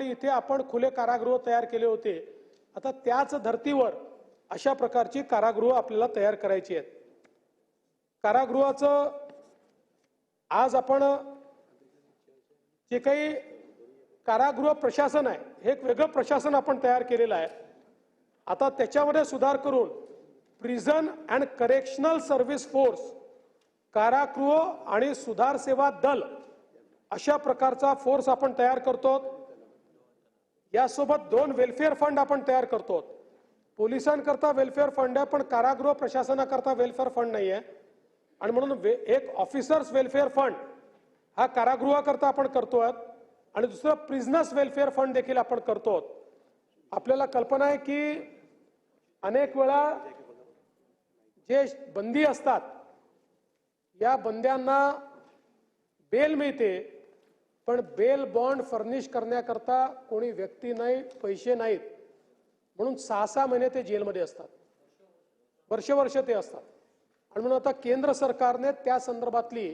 ठिकाणी इथे आपण खुले कारागृह तयार केले होते. आता त्याच धर्तीवर अशा प्रकारची कारागृह आपल्याला तयार करायची आहेत. कारागृहाचं आज आपण जे काही कारागृह प्रशासन आहे हे एक वेगळं प्रशासन आपण तयार केलेलं आहे. आता त्याच्यामध्ये सुधार करून prison and correctional service force, कारागृह आणि सुधार सेवा दल अशा प्रकारचा फोर्स आपण तयार करतो. यासोबत 2 वेलफेअर फंड आपण तयार करतो. पोलिसांकरता वेलफेअर फंड आहे, पण कारागृह प्रशासनाकरता वेलफेअर फंड नाही आहे. आणि म्हणून एक ऑफिसर्स वेलफेअर फंड हा कारागृहाकरता आपण करतोय आणि दुसरं प्रिझनर्स वेलफेअर फंड देखील आपण करतो. आपल्याला कल्पना आहे की अनेक वेळा जे बंदी असतात या बंद्यांना बेल मिळते, पण बेल बॉन्ड फर्निश करण्याकरता कोणी व्यक्ती नाही, पैसे नाहीत, म्हणून 6-6 महिने ते जेलमध्ये असतात, वर्ष ते असतात. आणि म्हणून आता केंद्र सरकारने त्या संदर्भातली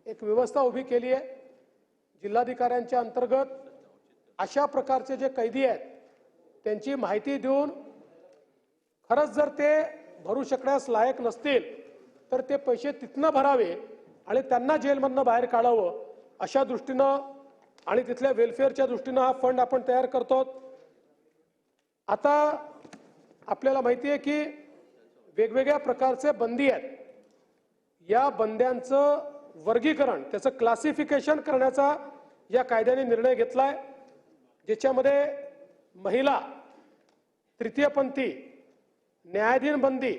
एक व्यवस्था उभी केली आहे. जिल्हाधिकाऱ्यांच्या अंतर्गत अशा प्रकारचे जे कैदी आहेत त्यांची माहिती देऊन खरंच जर ते भरू शकण्यास लायक नसतील तर ते पैसे तिथनं भरावे आणि त्यांना जेलमधनं बाहेर काढावं अशा दृष्टीनं आणि तिथल्या वेलफेअरच्या दृष्टीनं हा फंड आपण तयार करतो. आता आपल्याला माहिती आहे की वेगवेगळ्या प्रकारचे बंदी आहेत. या बंद्यांचं वर्गीकरण, त्याचं क्लासिफिकेशन करण्याचा या कायद्याने निर्णय घेतलाय, ज्याच्यामध्ये महिला, तृतीयपंथी, न्यायाधीन बंदी,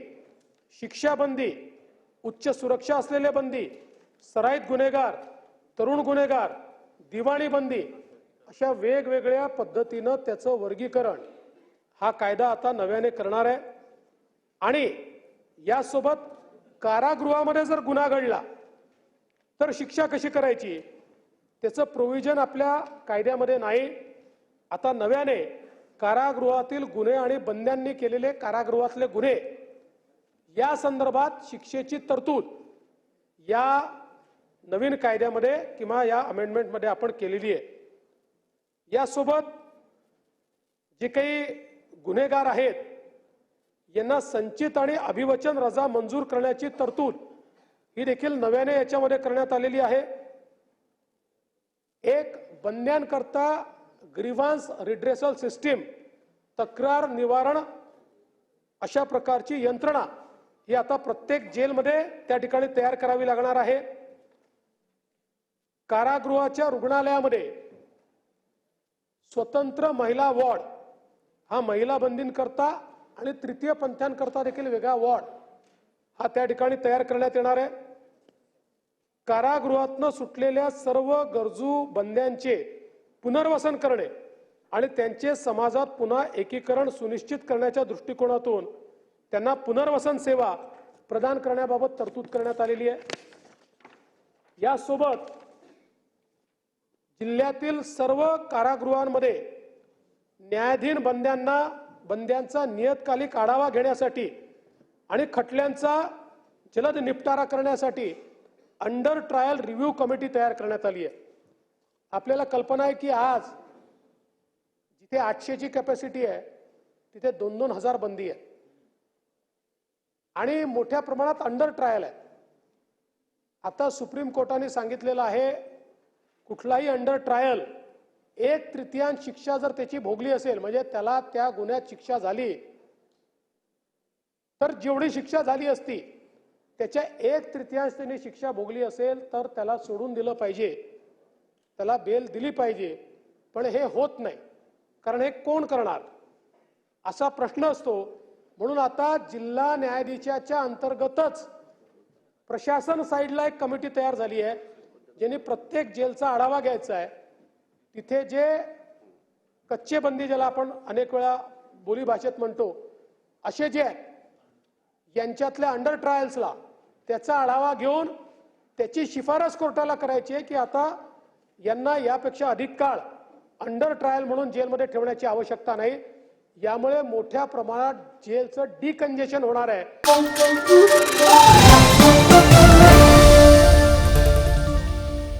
शिक्षा बंदी, उच्च सुरक्षा असलेले बंदी, सराईत गुन्हेगार, तरुण गुन्हेगार, दिवाणी बंदी अशा वेगवेगळ्या पद्धतीनं त्याचं वर्गीकरण हा कायदा आता नव्याने करणार आहे. आणि यासोबत कारागृहामध्ये जर गुन्हा घडला तर शिक्षा कशी करायची त्याचं प्रोव्हिजन आपल्या कायद्यामध्ये नाही. आता नव्याने कारागृहातील गुन्हे आणि बंद्यांनी केलेले कारागृहातले गुन्हे या संदर्भात शिक्षेची तरतूद या नवीन कायद्यामध्ये किंवा या अमेंडमेंटमध्ये आपण केलेली आहे. यासोबत जे काही गुन्हेगार आहेत यांना संचित आणि अभिवचन रजा मंजूर करण्याची तरतूद ही देखील नव्याने याच्यामध्ये करण्यात आलेली आहे. एक बंद्यांकरता ग्रीव्हान्स रिड्रेसल सिस्टीम, तक्रार निवारण अशा प्रकारची यंत्रणा ही आता प्रत्येक जेलमध्ये त्या ठिकाणी तयार करावी लागणार आहे. कारागृहाच्या रुग्णालयामध्ये स्वतंत्र महिला वॉर्ड हा महिला बंदींकरता आणि तृतीय पंथांकरता देखील वेगळा वॉर्ड हा त्या ठिकाणी तयार करण्यात येणार आहे. कारागृहातून सुटलेल्या सर्व गरजू बंद्यांचे पुनर्वसन करणे आणि त्यांचे समाजात पुन्हा एकीकरण सुनिश्चित करण्याच्या दृष्टिकोनातून त्यांना पुनर्वसन सेवा प्रदान करण्याबाबत तरतूद करण्यात आलेली आहे. यासोबत जिल्ह्यातील सर्व कारागृहांमध्ये न्यायाधीन बंद्यांचा नियतकालिक आढावा घेण्यासाठी आणि खटल्यांचा जलद निपटारा करण्यासाठी अंडर ट्रायल रिव्ह्यू कमिटी तयार करण्यात आली आहे. आपल्याला कल्पना आहे की आज जिथे 800ची कॅपॅसिटी आहे तिथे 2-2 हजार बंदी आहे आणि मोठ्या प्रमाणात अंडर ट्रायल आहे. आता सुप्रीम कोर्टाने सांगितलेलं आहे कुठलाही अंडर ट्रायल 1/3 शिक्षा जर त्याची भोगली असेल म्हणजे त्याला त्या गुन्ह्यात शिक्षा झाली तर जेवढी शिक्षा झाली असती त्याच्या 1/3 त्याने शिक्षा भोगली असेल तर त्याला सोडून दिलं पाहिजे, त्याला बेल दिली पाहिजे. पण हे होत नाही, कारण हे कोण करणार असा प्रश्न असतो. म्हणून आता जिल्हा न्यायाधीशाच्या अंतर्गतच प्रशासन साईडला एक कमिटी तयार झाली आहे ज्यांनी प्रत्येक जेलचा आढावा घ्यायचा आहे. तिथे जे कच्चे बंदी ज्याला आपण अनेक वेळा बोली भाषेत म्हणतो असे जे आहेत यांच्यातल्या अंडर ट्रायल्सला त्याचा आढावा घेऊन त्याची शिफारस कोर्टाला करायची आहे की आता यांना यापेक्षा अधिक काळ अंडर ट्रायल म्हणून जेलमध्ये ठेवण्याची आवश्यकता नाही. यामुळे मोठ्या प्रमाणात जेलचं डिकंजेशन होणार आहे.